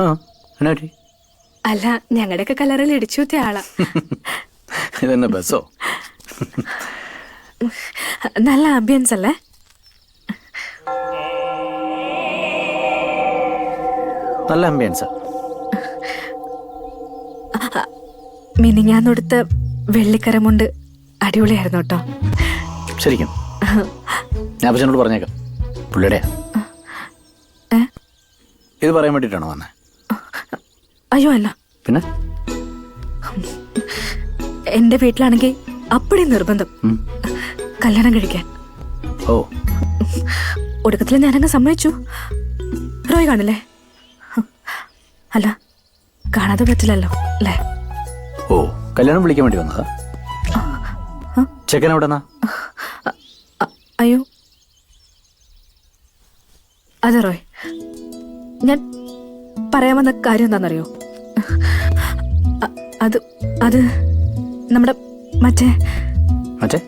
ആ എന്നാ പറ്റി? അല്ല, ഞങ്ങളുടെയൊക്കെ കലറിൽ ഇടിച്ചുത്തിയ ആളാ. ഇതെന്നെ ബസ്സോ? നല്ല ആംബിയൻസ് അല്ലേ? നല്ല ആംബിയൻസാ. മിനിഞ്ഞാന്നൊടുത്ത വെള്ളിക്കരമുണ്ട് അടിപൊളിയായിരുന്നു കേട്ടോ. ശരിക്കും ഞാൻ അപ്പച്ചനോട് പറഞ്ഞേക്കാം. പുള്ളിയുടെയാ. ഇത് പറയാൻ വേണ്ടിയിട്ടാണോ വന്നേ? അയ്യോ അല്ല. പിന്നെ എന്റെ വീട്ടിലാണെങ്കിൽ അപ്പടി നിർബന്ധം കല്യാണം കഴിക്കാൻ. ഓ, ഒടുക്കത്തിൽ ഞാനങ്ങ് സമ്മതിച്ചു. റോയ് കാണില്ലേ? അല്ല, കാണാതെ പറ്റില്ലല്ലോ അല്ലേ? ഓ, കല്യാണം വിളിക്കാൻ വേണ്ടി വന്നതാ? ചെക്കൻ എവിടെന്നാ? അയ്യോ അതെ റോയ്, ഞാൻ പറയാൻ വന്ന കാര്യം എന്താണെന്നറിയോ? അത് നമ്മുടെ മറ്റേ